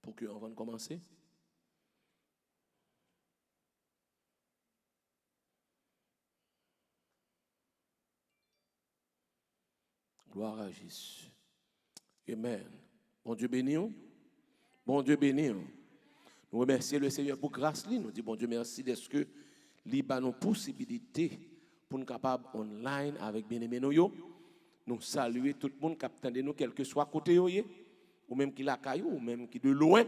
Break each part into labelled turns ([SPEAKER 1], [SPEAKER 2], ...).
[SPEAKER 1] pour que avant de commencer. Gloire à Jésus. Amen. Bon Dieu béni. Bon Dieu béni. Nous remercions le Seigneur pour grâce. Nous disons, bon Dieu, merci d'être que nous avons possibilité pour nous capables online avec bien-aimés nous. Nous saluons tout le monde qui attend nous, quel que soit côté ou même qui la caillou, ou même qui de loin.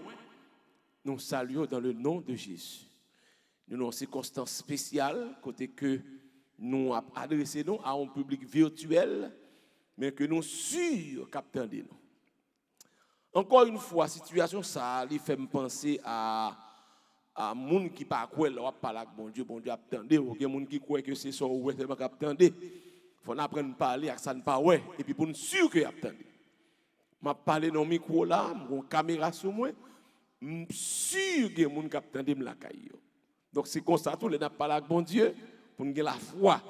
[SPEAKER 1] Nous saluons dans le nom de Jésus. Nous avons une circonstance spéciale, côté que nous adressons nous à un public virtuel, mais que nous sûrs qu'attendez nous. Encore une fois, situation ça, il fait me penser à monde qui pas quoi là, parler avec bon Dieu attendez, ou bien monde qui croit que c'est ça ou c'est pas attendez. Faut apprendre à parler avec ça ne pas ouais et puis pour nous sûr que attendez. M'a parler dans micro là, mon caméra sur moi, sûr que monde qui attendez me la caille. Donc c'est comme ça tout les n'a parler avec bon Dieu pour nous la foi.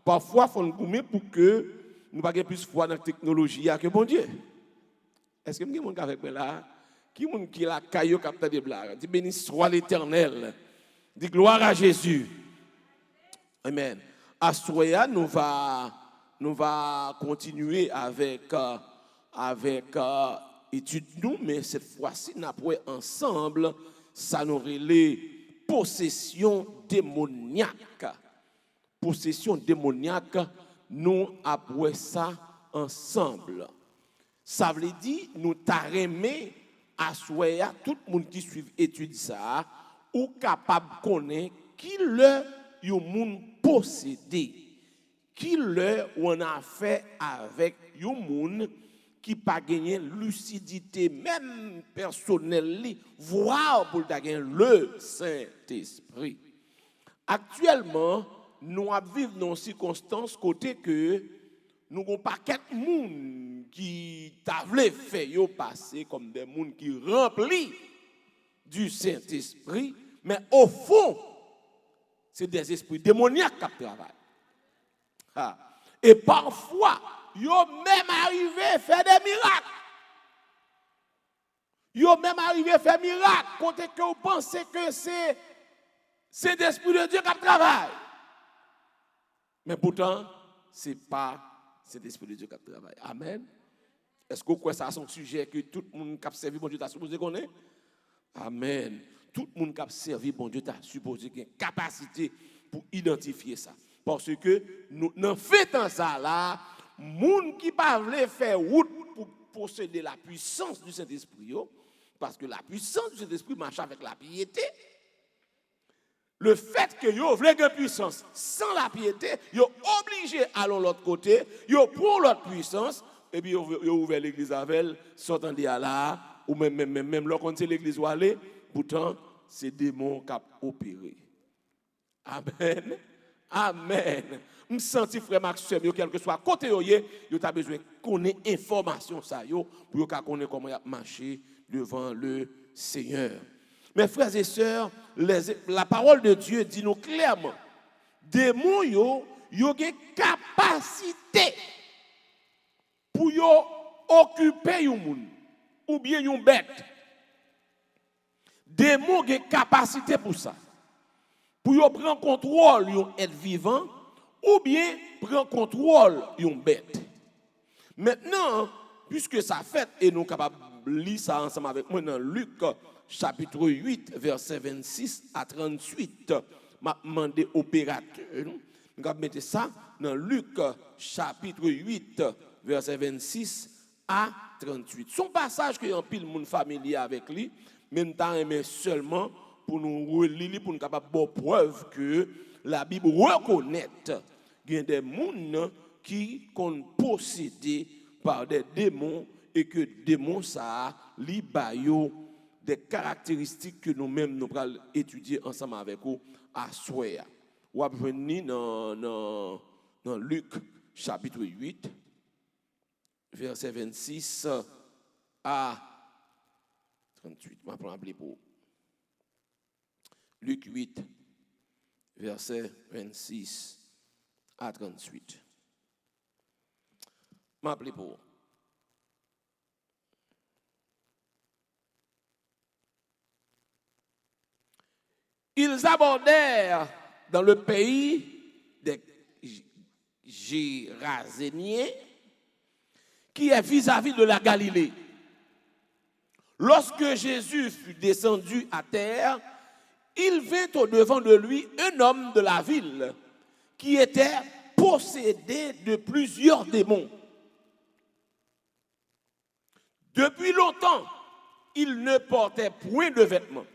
[SPEAKER 1] Parfois faut nous gommer pour que nous pas plus foi dans la technologie que bon Dieu. Est-ce que quelqu'un qui avec moi là, qui la caillou capteur de blague, dit béni soit l'Éternel. Dit gloire à Jésus. Amen. À soya nous va continuer avec étude nous, mais cette fois-ci nous pourrons ensemble ça nous relève possession démoniaque. Possession démoniaque, nous après ça ensemble. Ça veut dire nous t'arrêter à soya tout le monde qui suit étude ça ou capable connaître qui le yo monde possédé, qui le on a fait avec yo monde qui pas gagné lucidité même personnelle voire pour gagner le Saint-Esprit. Actuellement, nous vivons dans une circonstance côté que nous n'avons pas quelques monde qui t'a voulu faire yo passer comme des monde qui remplis du Saint-Esprit, mais au fond, c'est des esprits démoniaques qui travaillent. Et parfois, yo même arrivé à faire des miracles. Yo même arrivé à faire des miracles, quand que vous pensez que c'est l'Esprit de Dieu qui travaille. Mais pourtant, ce n'est pas cet Esprit de Dieu qui travaille. Amen. Est-ce que vous croyez que ça c'est un sujet que tout le monde qui a servi bon Dieu t'a supposé connaître? Amen. Tout le monde qui a servi bon Dieu t'a supposé qu'il y ait une capacité pour identifier ça. Parce que nous n'en faisons ça là, monde qui pas veut faire route pour posséder la puissance du Saint-Esprit, parce que la puissance du Saint-Esprit marche avec la piété. Le fait que vous voulez une puissance sans la piété, vous êtes obligé à l'autre côté, vous pour l'autre puissance, et puis vous ouvrez l'église avec elle, sortant de là, ou même lorsqu'on sait l'église où aller, pourtant, c'est des démons qui ont opéré. Amen. Amen. Je me sens, frère Maxime, quel que soit côté, vous avez besoin de connaître l'information pour connaître comment marcher devant le Seigneur. Mes frères et sœurs, la parole de Dieu dit nous clairement, démons ont une capacité pour occuper un monde ou bien une bête. Démons ont une capacité pour ça. Pour prendre contrôle d'un être vivant ou bien prendre contrôle d'une bête. Maintenant, puisque ça fait, et nous sommes capables de lire ça ensemble avec moi dans Luc chapitre 8, verset 26 à 38, m'a demandé opérateur. Nous allons mettre ça dans Luc chapitre 8, verset 26 à 38. Son passage que en pile monde familier avec lui, mais nous t'aimons seulement pour nous relire, pour nous capables de preuve que la Bible reconnaît qu'il y a des gens qui sont possédés par des démons et que démons ça li bayo des caractéristiques que nous-mêmes nous allons étudier ensemble avec vous à soir. Ou venir dans Luc chapitre 8 verset 26 à 38. Je vais appeler pour Luc 8 verset 26 à 38. Je vais appeler pour Ils abordèrent dans le pays des Géraséniens, qui est vis-à-vis de la Galilée. Lorsque Jésus fut descendu à terre, il vint au-devant de lui un homme de la ville qui était possédé de plusieurs démons. Depuis longtemps, il ne portait point de vêtements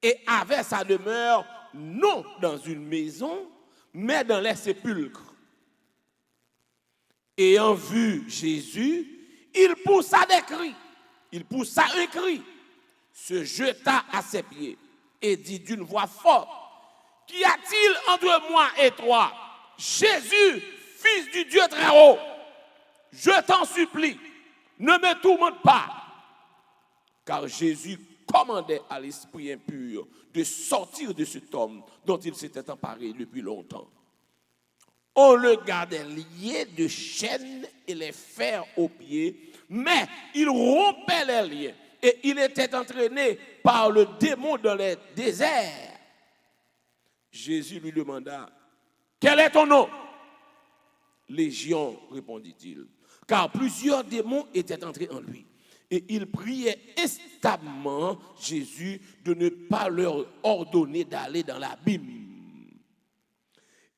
[SPEAKER 1] et avait sa demeure non dans une maison, mais dans les sépulcres. Ayant vu Jésus, il poussa des cris. Il poussa un cri, se jeta à ses pieds et dit d'une voix forte, « Qu'y a-t-il entre moi et toi, Jésus, fils du Dieu très haut? Je t'en supplie, ne me tourmente pas. » Car Jésus commandait à l'esprit impur de sortir de cet homme dont il s'était emparé depuis longtemps. On le gardait lié de chaînes et les fers aux pieds, mais il rompait les liens et il était entraîné par le démon dans les déserts. Jésus lui demanda, « Quel est ton nom? » « Légion, répondit-il, car plusieurs démons étaient entrés en lui. Et il priait instamment Jésus de ne pas leur ordonner d'aller dans l'abîme.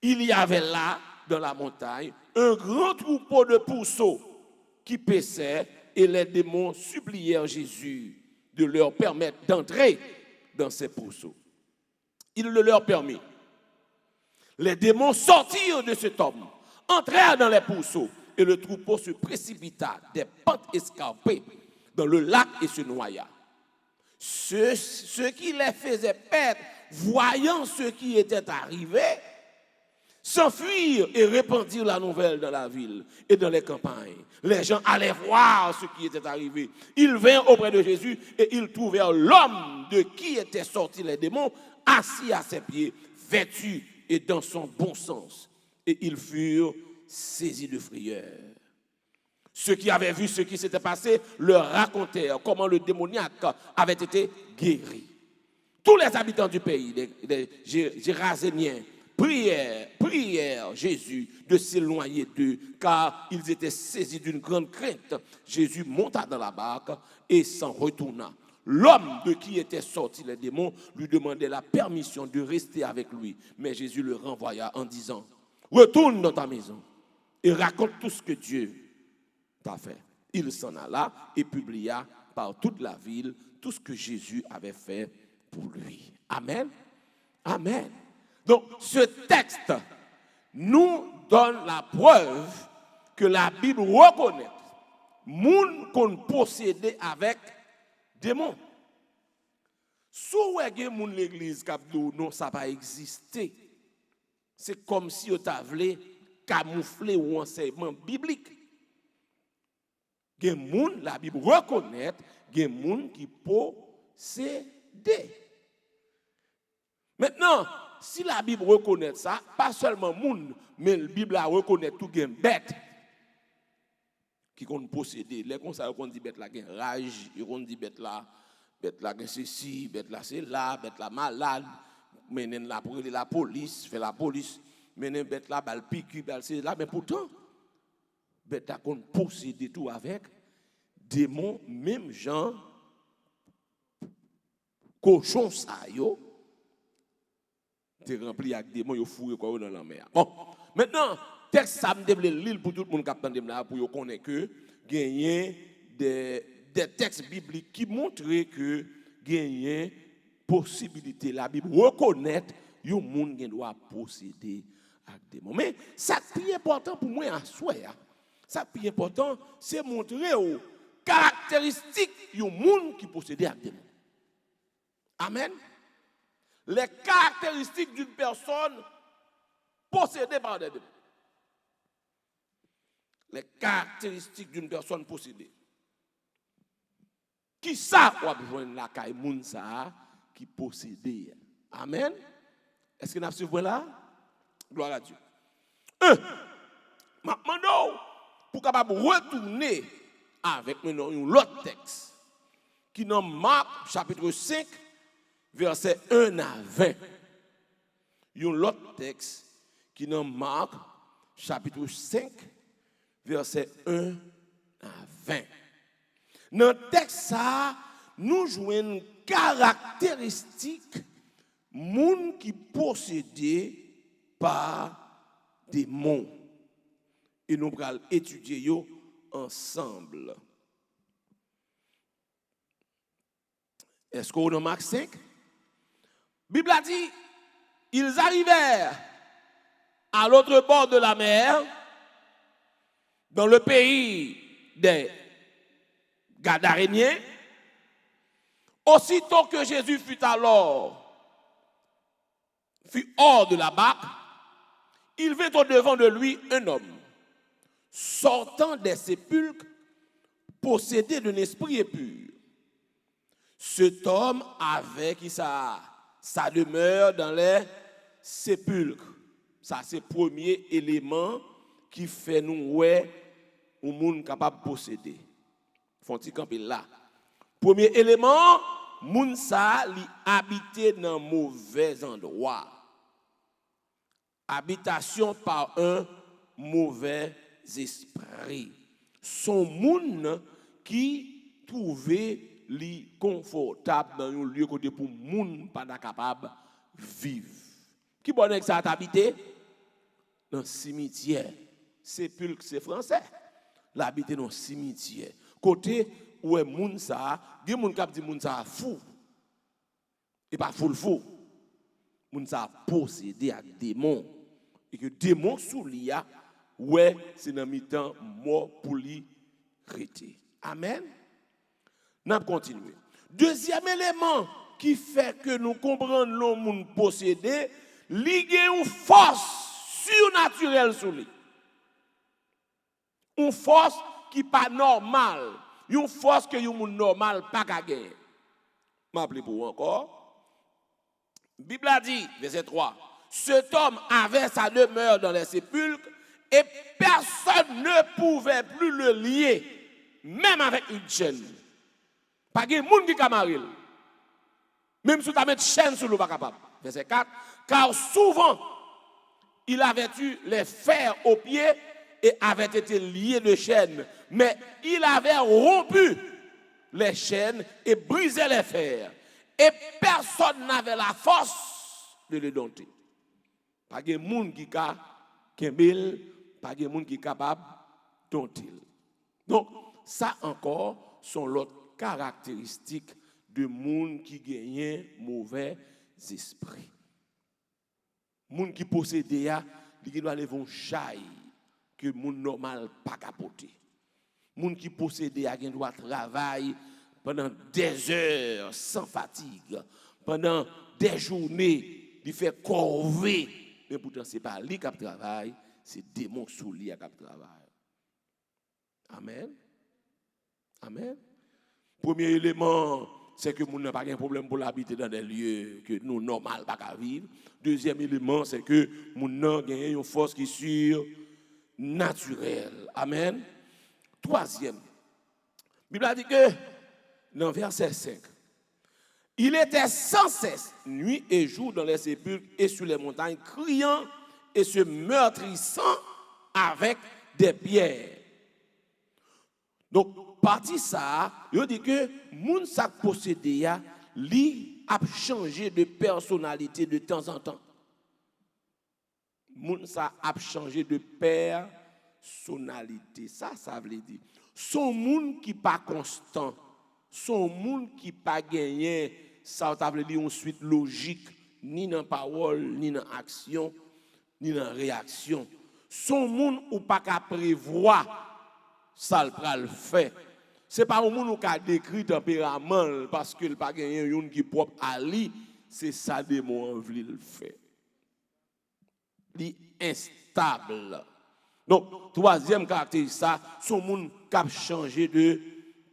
[SPEAKER 1] Il y avait là, dans la montagne, un grand troupeau de pourceaux qui paissaient et les démons supplièrent Jésus de leur permettre d'entrer dans ces pourceaux. Il le leur permit. Les démons sortirent de cet homme, entrèrent dans les pourceaux et le troupeau se précipita des pentes escarpées dans le lac et se noya. Ceux qui les faisaient perdre, voyant ce qui était arrivé, s'enfuirent et répandirent la nouvelle dans la ville et dans les campagnes. Les gens allaient voir ce qui était arrivé. Ils vinrent auprès de Jésus et ils trouvèrent l'homme de qui étaient sortis les démons, assis à ses pieds, vêtu et dans son bon sens. Et ils furent saisis de frayeur. Ceux qui avaient vu ce qui s'était passé leur racontèrent comment le démoniaque avait été guéri. Tous les habitants du pays, les Géraséniens, prièrent Jésus de s'éloigner d'eux, car ils étaient saisis d'une grande crainte. Jésus monta dans la barque et s'en retourna. L'homme de qui étaient sortis les démons lui demandait la permission de rester avec lui. Mais Jésus le renvoya en disant, « Retourne dans ta maison et raconte tout ce que Dieu t'a fait. » Il s'en alla et publia par toute la ville tout ce que Jésus avait fait pour lui. Amen. Amen. Donc, ce texte nous donne la preuve que la Bible reconnaît moun qu'on possédait avec démons. Si vous avez l'église qui non, ça n'a pas existé. C'est comme si vous avez camouflé ou enseignement biblique. Il y a des gens, la Bible reconnaît, il y a des gens qui possédent. Maintenant, si la Bible reconnaît ça, pas seulement moun, mais la Bible reconnaît tout les bêtes qui ont possédé. Les comme ça, on dit bête là, rage, on dit bête là, ceci, bête là, c'est là, bête là, malade, menen là pour la police, fait la police, menen bête là, bal piqûre, c'est là, mais pourtant, bête là, qu'on possédé tout avec démons, même gens, cochon ça, yo, t'es rempli avec démons, yo fourré quoi dans la mer. Bon, maintenant, texte ça me développe l'île pour tout le monde qui attend là pour connaître que gagner des textes bibliques qui montrent que gagner possibilité la Bible reconnaître yo monde qui doit posséder avec démons. Mais ça qui est important pour moi à soi, ça qui est important c'est montrer aux caractéristiques yo monde qui possède avec démons. Amen. Les caractéristiques d'une personne possédée par des démons. Les caractéristiques d'une personne possédée. Qui ça ou a besoin la caille moun ça qui possédé. Amen. Est-ce que nous suivons là? Gloire à Dieu. Maintenant, pour capable retourner avec un autre texte qui dans Marc chapitre 5 verset 1 à 20. Il y a un autre texte qui est dans Marc, chapitre 5, verset 1 à 20. Dans le texte, ça, nous jouons une caractéristique monde qui possédé par des démons. Et nous allons étudier yo ensemble. Est-ce qu'on a Marc 5? La Bible a dit, ils arrivèrent à l'autre bord de la mer, dans le pays des Gadaréniens. Aussitôt que Jésus fut hors de la barque, il vint au-devant de lui un homme, sortant des sépulcres, possédé d'un esprit impur. Cet homme avait sa demeure dans les sépulcres. Ça, c'est le premier élément qui fait nous ouais un monde capable de posséder. Font-ils camper là. Premier élément, moun sa li habité dans mauvais endroit. Habitation par un mauvais esprit. Son moun qui trouvait li confortable dans un lieu côté pour moun pas capable vivre. Qui bon que ça habité dans cimetière. Sépulcre c'est français. L'habiter dans cimetière. Côté où est moun ça, gen moun k'ap di moun ça fou. Et pas fou. Moun ça possédé avec démon. Et que démon sous lia, ouais, c'est dans mi-temps mort pour lui rester. Amen. N'a continuer. Deuxième élément qui fait que nous comprenons le monde possédé, li gen une force surnaturelle sous lui. Une force qui pas normale. Une force que yon moun normal pas ka gagner. M'appelez pour encore. Bible a dit, verset 3, cet homme avait sa demeure dans les sépulcres et personne ne pouvait plus le lier, même avec une chaîne. Pas de moun qui kamaril. Même si tu as mis une chaîne sur le pas capable. Verset 4, car souvent il avait eu les fers aux pieds et avait été lié de chaînes, mais il avait rompu les chaînes et brisé les fers, et personne n'avait la force de le dompter. Pas de monde qui a kembel, pas de monde qui est capable de dompter. Donc ça encore sont l'autre caractéristique de monde qui gagne mauvais esprit. Monde qui possède il doit lever un chaille que moun normal pas capoter. Moun qui possède a gen doit travailler pendant des heures sans fatigue, pendant des journées, il fait corvée, mais pourtant c'est pas lui qui travaille, c'est démon sous lui qui travaille. Amen. Amen. Premier élément, c'est que moun n'a pas de problème pour l'habiter dans des lieux que nous normal pas vivre. Deuxième élément, c'est que moun n'a gagné une force qui est naturelle. Amen. Troisième, la Bible a dit que dans verset 5, il était sans cesse, nuit et jour, dans les sépulcres et sur les montagnes, criant et se meurtrissant avec des pierres. Donc, parti ça, il dit que moun sa possédé li a changé de personnalité de temps en temps. Moun sa a changé de personnalité. Ça veut dire. Son moun qui pas constant, son moun qui pas gagné, ça veut dire une suite logique, ni dans parole, ni dans action, ni dans réaction. Son moun ou pas qu'à prévoir, ça le pral fait. C'est pas un moun ou qu'a décrit tempérament parce que il pas gagné une qui propre à lui, c'est ça des mots en veut le fait. Li instable. Donc, troisième caractéristique, ça, son monde qui a changé de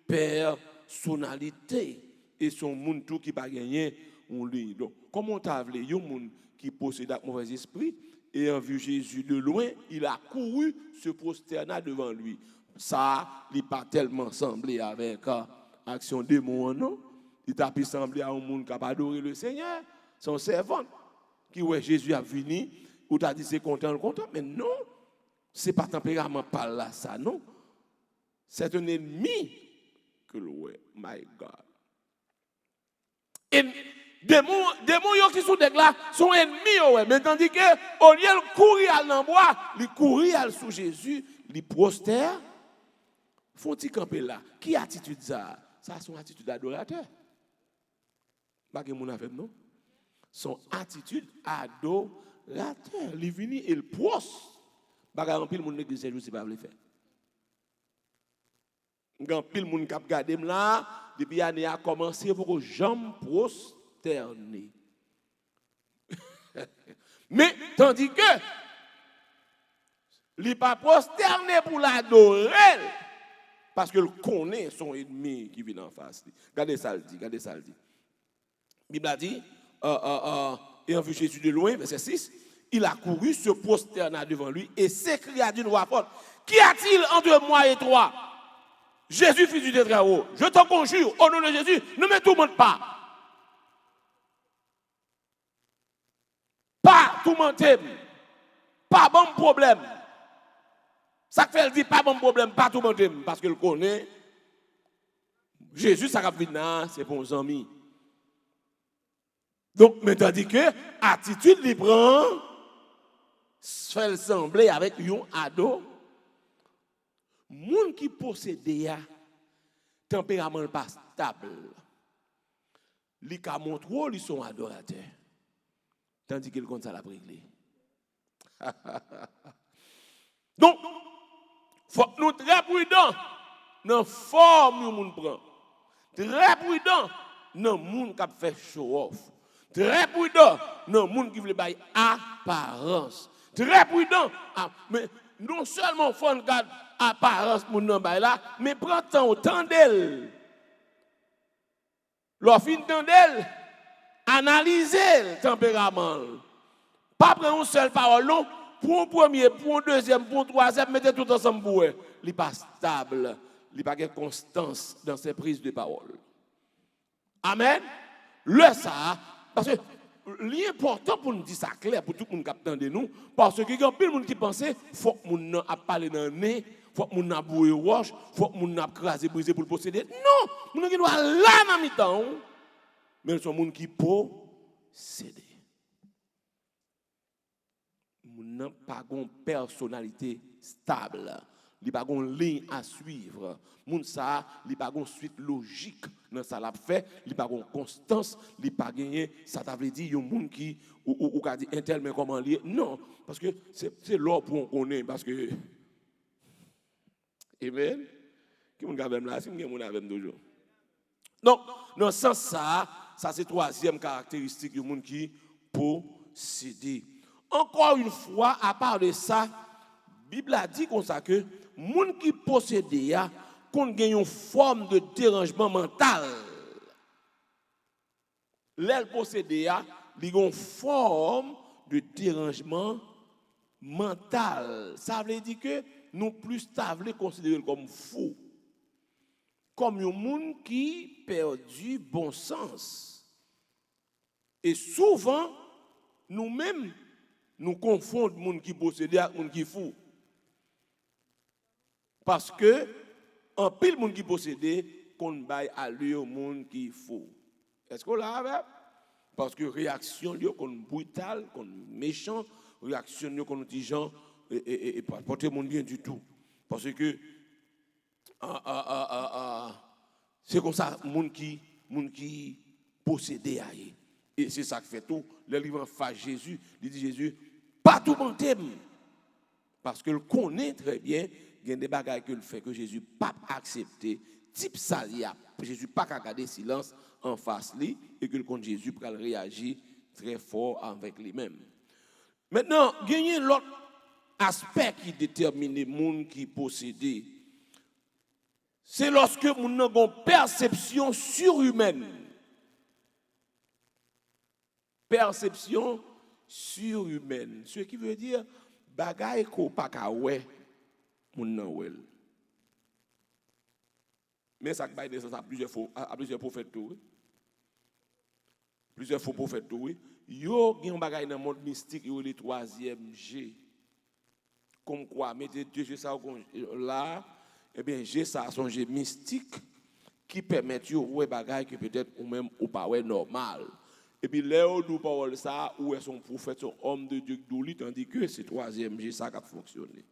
[SPEAKER 1] personnalité. Et son monde tout qui pas gagné, on lit. Donc, comment tu as vu, il y a un monde qui possède un mauvais esprit, et en vu Jésus de loin, il a couru se prosterner devant lui. Ça, il n'est pas tellement semblé avec l'action démon, non? Il t'a pu sembler à un monde qui a adoré le Seigneur, son servant, qui ouais Jésus a venu, ou t'as dit c'est content, mais non, c'est pas tempérament par là, ça, non. C'est un ennemi que le ouais, my God. Et démons qui sont là sont ennemis, ouais, mais tandis que au lieu de courir à l'embois, ils courir sous Jésus, ils prostèrent, font-ils camper là. Qui attitude ça? Ça, c'est une attitude d'adorateur. Pas que mon affaire, non? Son attitude adorateur. Il vient et il proste. Pas qu'un pile monde l'église, je sais pas le faire. Quand pile monde qui a regardé là, depuis l'année a commencé pour que j'aime prosterner. Mais tandis que il n'est pas prosterné pour l'adorer, parce qu'il connaît son ennemi qui vient en face. Regardez ça, le dit. La Bible a dit, ayant vu Jésus de loin, verset 6, il a couru, se prosterna devant lui et s'écria d'une voix forte, qu'y a-t-il entre moi et toi? Jésus, fils du Dieu très haut, je t'en conjure, au nom de Jésus, ne me tourmente pas. Pas tourmenter, pas bon problème. Ça fait, elle dit pas bon problème, pas tourmenter, parce qu'elle connaît. Jésus, ça va venir, c'est pour nos amis. Donc, mais tandis que attitude il prend, fait sembler avec un ado. Moun qui possède un tempérament pas stable, li ka montre li sont adorateurs. Tandis qu'il compte ça la régler. Donc, faut nous très prudents dans forme nous prend. Très prudent dans monde qui fait show off. Très prudent dans monde qui veut bailler apparence. Très prudent mais non seulement faut garder apparence pour nous bailler là, mais prend temps d'elle. L'offre temps d'elle, analyser le tempérament. Pas prendre une seule parole, non. Pour un premier, pour un deuxième, pour un troisième, mettez tout ensemble pour eux. Il n'est pas stable, il n'a pas de constance dans ses prises de parole. Amen. Le ça, parce que l'important pour nous dire ça clair, pour tout le monde qui attend de nous, parce que il y a plein de monde qui pense qu'il faut que nous a parlé dans le nez, il faut que nous a boué roche, il faut que nous a crasé, brisé pour le posséder. Non, nous doit là dans mi-temps, mais nous sommes des gens qui possédent. Nous n'avons pas une personnalité stable. Il n'y a pas une ligne à suivre. Moun ça, il n'y a pas une suite logique dans ça l'a fait, il n'y a pas une constance, il n'y a pas gagné, ça t'a veut dire un monde qui ou qu'a dit intel mais comment lier. Non, parce que c'est l'or pour on connaît parce que amen. Qui mon gars même là, si mon gars même toujours. Donc, dans ce sens ça c'est troisième caractéristique du monde qui possédé. Encore une fois, à part de ça, la Bible a dit comme ça que les gens qui possèdent une forme de dérangement mental. Les possédés ont une forme de dérangement mental. Ça veut dire que nous plus stable considérer comme fou. Comme un monde qui perdu bon sens. Et souvent, nous-mêmes, nous confondons les gens qui possèdent avec les gens qui fou. Parce que, en pile monde qui possède, qu'on baille à lui au monde qui fou. Est-ce qu'on l'a avec? Parce que réaction, qu'on brutal, qu'on méchant, réaction, qu'on dit gens, et pas porter monde bien du tout. Parce que, c'est comme ça, monde qui possède aille. Et c'est ça qui fait tout. Le livre face Jésus, il dit Jésus, pas tout mentir. Parce que le connaît très bien, il y a des bagages que le fait que Jésus pas accepté. Type ça, Jésus pas qu'à garder silence en face lui et que le compte Jésus pour réagir très fort avec lui-même. Maintenant, il y a l'autre aspect qui détermine les gens qui possèdent. C'est lorsque nous avons une perception surhumaine. Perception surhumaine. Ce qui veut dire, bagay ko pa ka wè, moun nan wèl. Mais ça va être à plusieurs prophètes tout. Plusieurs faux prophètes, oui. Yo, il y a un bagage dans le monde mystique, il y a le troisième G. Comme quoi, mettez deux G ça là, eh bien, G ça, son G mystique qui permet de voir des bagages que peut-être ou même ou pas normal. Et puis là, nous parlons ça, où est son prophète, son homme de Dieu, tandis que c'est troisième G ça qui a fonctionné.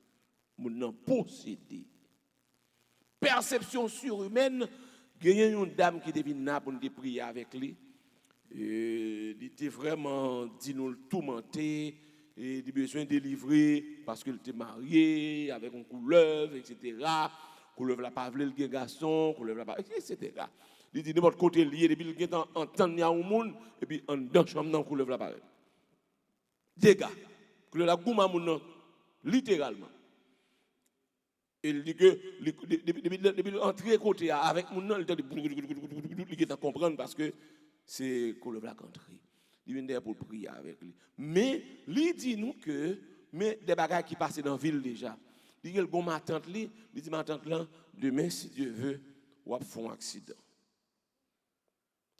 [SPEAKER 1] Nous n'avons possédé. Perception surhumaine, il y a une dame qui était venue pour nous prier avec lui. Il était vraiment dit nous le tourmenter, et il a besoin de délivrer parce qu'il était marié avec une couleuvre, etc. Couleuvre la pas voulu le garçon, couleuvre la pas, etc. Il dit de votre côté lié, depuis qu'il entend y a un monde, et puis en dans chambre dans couleuvre la pas. Dégâts. Couleuvre la gouma moun littéralement. Il dit que depuis l'entrée côté avec mon nom, il est à comprendre parce que c'est couleuvre la country. Il vient d'ailleurs pour prier avec lui. Mais il dit nous que mais des bagages qui passent dans la ville déjà. Il dit que ma tante il dit ma tante là demain si Dieu veut, on va faire un accident.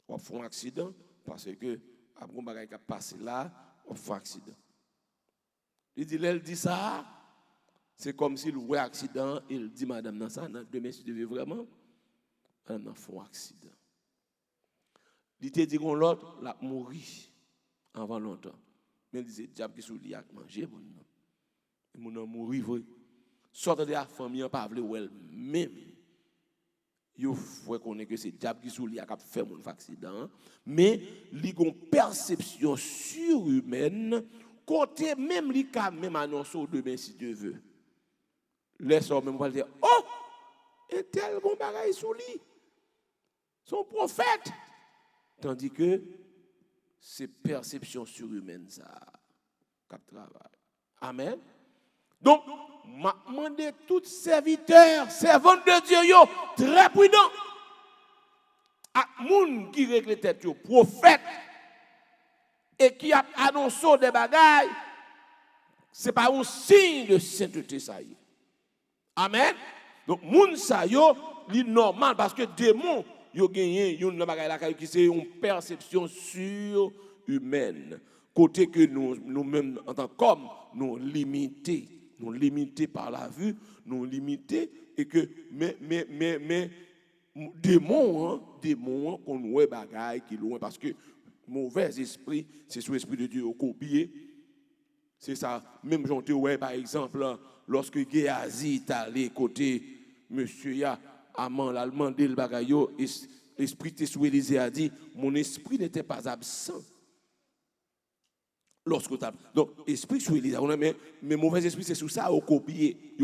[SPEAKER 1] On va faire un accident parce que après un bagage qui passe là, on va faire un accident. Il dit elle dit ça. C'est comme s'il voit un accident, il dit madame dans ça, demain si Dieu veut vraiment, madame n'a fait un accident. Il te dit qu'on l'autre l'a mouru avant longtemps. Mais il disait diable qui sous lui a mangé mon nom. Et mon nom mouru vrai. Sorte de la famille pas vle ou elle même. Yo faut connaître que c'est diable qui sous lui a fait mon accident, mais li gon perception surhumaine côté même li ka même annoncer demain si Dieu veut. Les hommes même vont dire oh et tel bon bagaille sous lui. Son prophète. Tandis que c'est perception surhumaine ça qui travaille. Amen. Donc, m'a demandé tous serviteurs, servantes de Dieu, yo, très prudents. À moun qui règle tête yo, prophète, et qui a annoncé des bagailles, c'est pas un signe de sainteté ça y est. Amen. Donc, moun sa yo, li normal parce que démon yo gagné une bagaille la qui c'est une perception surhumaine côté que nous mêmes en tant qu'hommes nous limités par la vue nous limités et que mais démon qu'on voit bagaille qui loin parce que mauvais esprit c'est sous esprit de Dieu au copier c'est ça même j'entends ouais par exemple lorsque Géasi est allé côté monsieur ya Amant l'allemand de le bagayo l'esprit de sous Élisée a dit mon esprit n'était pas absent lorsque donc esprit sous Élisée mais mauvais esprit c'est sous ça au copier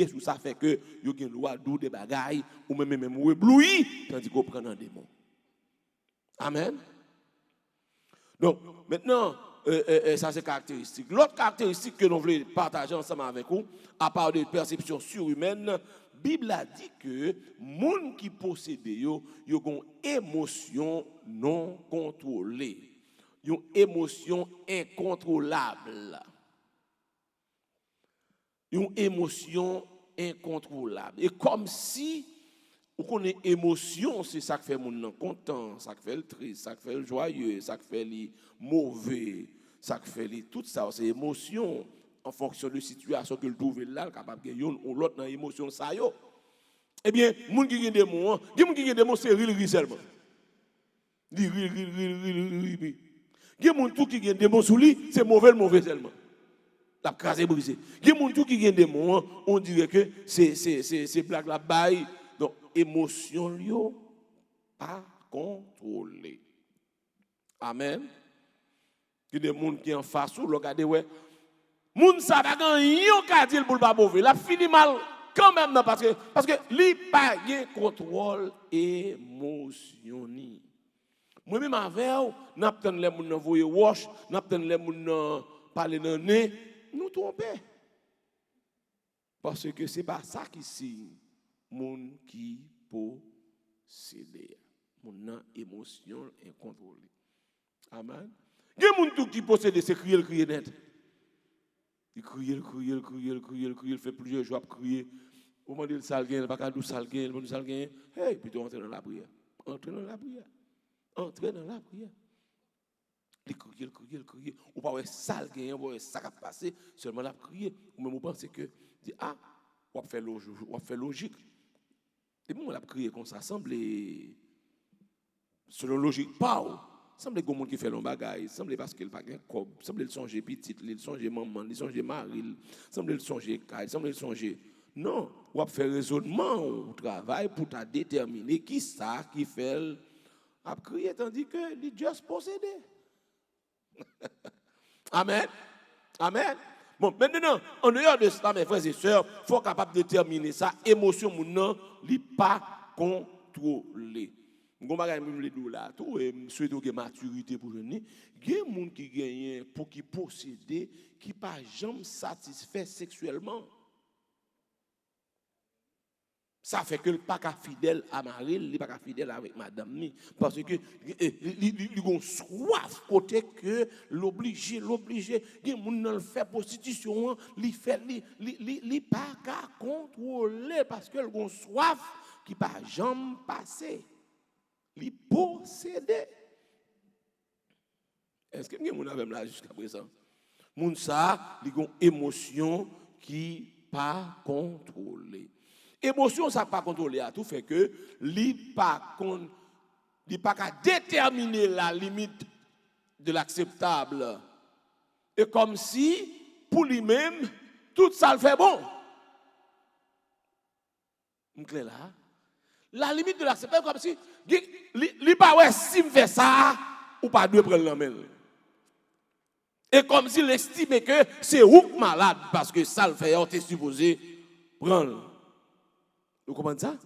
[SPEAKER 1] sous ça fait que yo gen loi dou des bagailles ou même ou ébloui tandis qu'on prend un démon. Amen. Donc maintenant ça c'est caractéristique. L'autre caractéristique que nous voulons partager ensemble avec vous à part de perception surhumaine, Bible a dit que moun qui possède yo ont émotion non contrôlée, une émotion incontrôlable. Une émotion incontrôlable. Et comme si on connaît émotion, c'est ça qui fait moun content, ça qui fait le triste, ça qui fait le joyeux, ça qui fait le mauvais, ça qui fait tout ça, c'est émotion. En fonction de la situation que le trouve là, capable de gagner ou l'autre dans l'émotion ça yo. Eh bien, moun qui gagne des mots, c'est rire seulement. Di rire. Gen moun tout qui gagne des mots sous lui, c'est mauvais seulement. La crasé brisé. Gen moun tout qui gagne des mots, on dirait que c'est blague la baille. Donc émotion yo pas contrôlée. Amen. Il y a des gens qui en face ou regardez ouais. Moun sa pa gan yon ka dire pour pas mauvais. La fini mal quand même parce que li pa gen contrôle émotion ni. Moi même avec n'a pas les moun voyer wash, n'a pas les moun parler dans nez, nous tromper. Parce que c'est pas ça qui signe moun qui possède. Moun émotion incontrôlée. Amen. Gen moun tout qui possède c'est crier net. Il crie, il fait plusieurs jours à crier. Au moment où il s'algagne, il ne va pas nous s'algagne, il va nous s'algagne. Hey, plutôt entrer dans la prière. Entrer dans la prière. Il crier. Ou pas ouais sale gagnant, ouais ça qui a passé, seulement l'a crier. Ou même vous pensez que dit on va faire logique. Et bon on l'a crier comme ça semble selon logique pas. Semble que monde qui fait long bagaille, semble parce qu'il pas gain cob, semble le songer petite, il songer maman, il songer mari, semble le songer caille, semble le songer. Non, on va faire raisonnement au travail pour ta déterminer qui ça qui fait a crier tandis que il juste possédé. Amen. Amen. Bon, maintenant, en dehors de cela, mes frères et sœurs, il faut être capable de déterminer ça. Émotion, mon nom, n'est pas contrôlée. Je vais là, tout, et je souhaite que maturité pour venir. Il y a des gens qui gagnent pour qui posséder, qui ne pas jamais satisfait sexuellement. Ça fait que le pas fidèle à Marie, il n'est pas fidèle avec madame ni parce que il ont soif côté que l'obligé il moun fait prostitution, il fait il pas qu'à contrôler parce que ils ont soif qui pas jamais passer. Il posséder. Est-ce que moun avec là jusqu'à présent? Moun ça, ils ont émotion qui pas contrôlée. Émotion, ça pas contrôler à tout fait que li pas qu'à déterminer la limite de l'acceptable. Et comme si pour lui-même tout ça le fait bon. M'clé là. La limite de l'acceptable comme si li pas ouais si me fait ça ou pas doit prendre la main. Et comme s'il estime que c'est ou malade parce que ça le fait on est supposé prendre. Vous comprenez ça?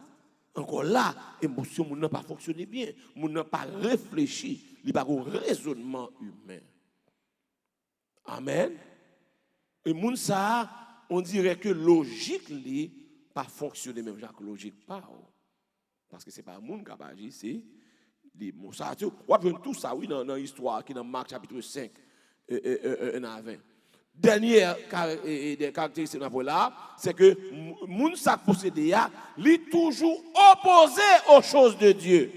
[SPEAKER 1] Encore là, l'émotion n'a pas fonctionné bien. Moun n'a pas réfléchi. Il n'y a pas un raisonnement humain. Amen. Et moun ça, on dirait que logique n'a pas fonctionné même. Jacques, logique pas. Parce que ce n'est pas moun qui a agi, c'est les mots. On voit tout ça, oui, dans l'histoire qui est dans Marc chapitre 5, 1 à 20. Dernière caractéristique là, c'est que moun sa possédé a, li toujours opposé aux choses de Dieu.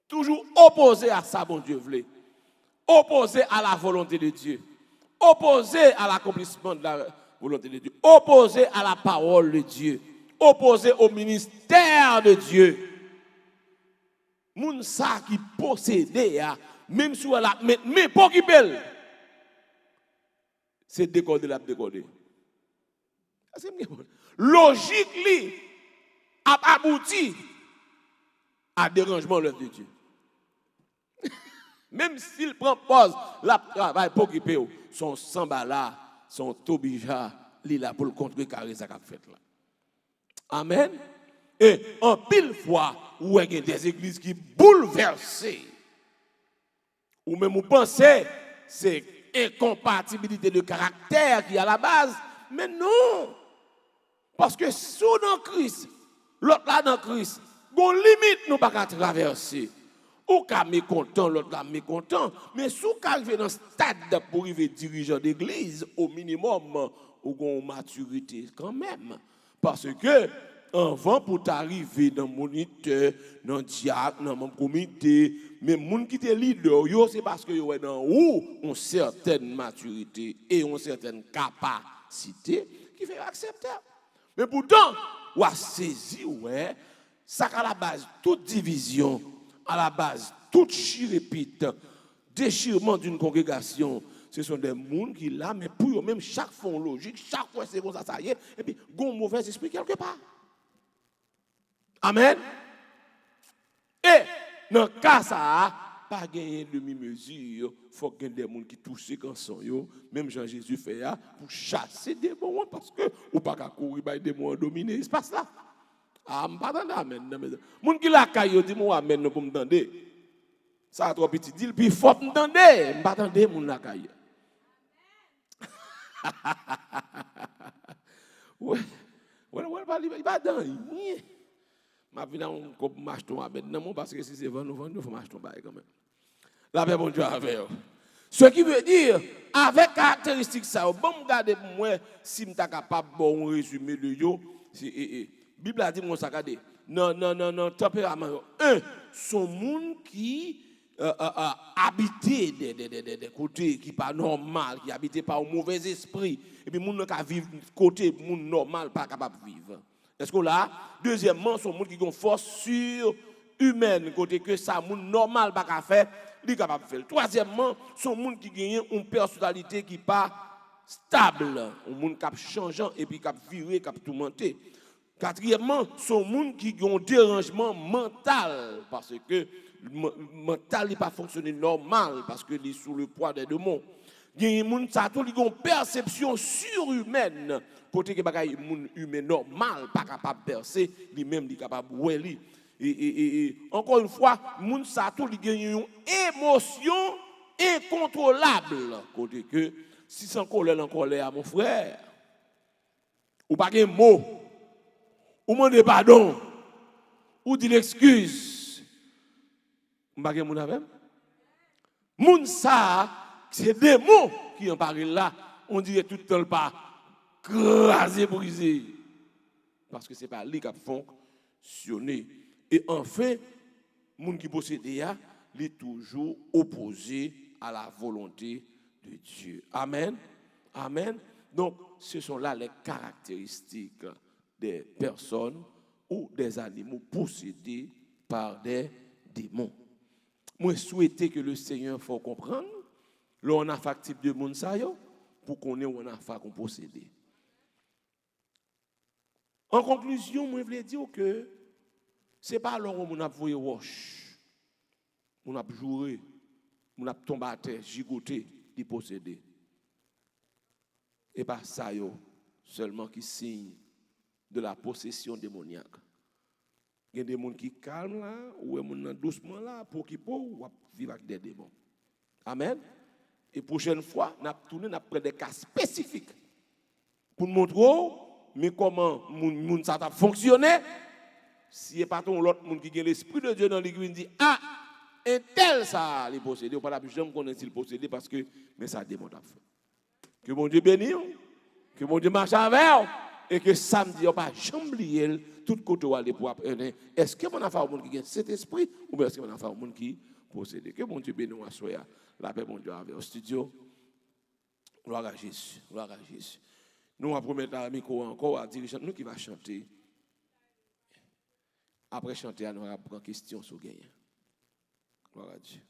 [SPEAKER 1] Toujours opposé à ça, bon Dieu voulait. Opposé à la volonté de Dieu. Opposé à l'accomplissement de la volonté de Dieu. Opposé à la parole de Dieu. Opposé au ministère de Dieu. Moun sa qui possédé a, même si elle a, mais pour qui belle. C'est décoder la décoder. Logique li a abouti à dérangement l'œuvre de Dieu. Même s'il prend pause, la travail pour occuper son sambala, son tobija, li là pour le contrecarrer ça qu'a fait là. Amen. Et en pile fois, où il y a des églises qui bouleversées, ou même vous pensez c'est incompatibilité de caractère qui est à la base, mais non. Parce que sous dans Christ, l'autre là dans Christ, bon limite nous pas qu'à traverser. Ou qu'à mécontent, l'autre là mécontent, mais sous qu'à arriver dans stade pour arriver dirigeant d'église, au minimum, ou une maturité quand même. Parce que avant pour t'arriver dans moniteur, dans diacre, dans mon comité, mais moun qui te leader, c'est parce que yo dans ou une certaine maturité et une certaine capacité qui fait accepter. Mais pourtant, ou a saisi ouais, ça à la base toute division, à la base toute chirépite, déchirement d'une congrégation, ce sont des gens qui là mais pour eux même chaque fond logique, chaque fois c'est comme ça y est et puis gon mauvais esprit quelque part. Amen. Et dans le cas ça, pas gagner demi-mesure, il faut qu'il y ait des gens qui touchent quand sont yo, même Jean-Jésus fait ça pour chasser des démons parce que ou pas qu'à courir par des démons dominer l'espace là. Ah, pas dans amen. Moun qui la caillou dit moi amen pour me tendre. Ça trop petit dit puis faut me tendre, pas tendre moun la caillou. Ouais, il va dans ma vie dans un couple marcheton avec non parce que si c'est vendre il faut marcheton bail quand même. La paix bon Dieu avec eux. Ce qui veut dire avec caractéristique ça bon regarder pour moi si m'ta capable bon résumé de yo Bible a dit mon ça regarder non tempérament un son monde qui habiter des côtés qui pas normal, qui habitent par un mauvais esprit, et puis moun qui vivre côté moun normal pas capable de vivre. Est-ce que là, deuxièmement, son monde qui ont force surhumaine côté que ça moun normal pas capable faire, il capable de faire. Troisièmement, son monde qui gagne une personnalité qui pas stable, un monde qui changeant et puis qui viré, qui tourmenté. Quatrièmement, son monde qui a un dérangement mental parce que le mental n'est pas fonctionné normal parce que il est sous le poids des démons. Il y a des gens qui ont une perception surhumaine côté que bagay moun humain normal pas capable de percer, lui-même il est capable de ouais et encore une fois, moun sa tout il gagne une émotion incontrôlable côté que si sans colère en colère mon frère ou pas de mot ou demander pardon ou dire l'excuse pas de moun avec moun ça c'est des mots qui en parlent là on dirait tout le temps pas crasé brisé parce que c'est pas lui qui a fonctionné et enfin moun qui possède ya il est toujours opposé à la volonté de Dieu. Amen. Amen. Donc, ce sont là les caractéristiques des personnes ou des animaux possédés par des démons. Moi, je souhaite que le Seigneur faut comprendre, là, on a fait type de monde ça pour qu'on ait on a fait qu'on possède. En conclusion, moi, je voulais dire que ce n'est pas alors où on a voué roche, on a joué, on a tombé à terre, gigoté, qui posséder. Et pas ça seulement qui signe de la possession démoniaque. Il y a des gens qui calment là, ou des gens doucement là, pour qu'ils puissent vivre avec des démons. Amen. Et prochaine fois, nous allons tourner, nous allons des cas spécifiques pour nous montrer mais comment moun ça a fonctionné. Si il pas l'autre monde qui a l'esprit de Dieu dans l'église dit ah et tel ça les posséder, ou pas la jamais connaître s'il posséder parce que mais ça démon a fait. Que mon Dieu bénisse, que mon Dieu marche avec et que samedi on pas jamais oublier tout côté où aller pour apprendre. Est-ce que mon affaire au monde qui a cet esprit ou bien est-ce que mon affaire au monde qui possède? Que mon Dieu bénisse à soi la paix mon Dieu avec au studio. Gloire à Jésus, gloire à Jésus. Nous allons promettre à micro encore à dirigeant nous qui va chanter. Après chanter, nous allons prendre question sur gagnant. Gloire à Dieu.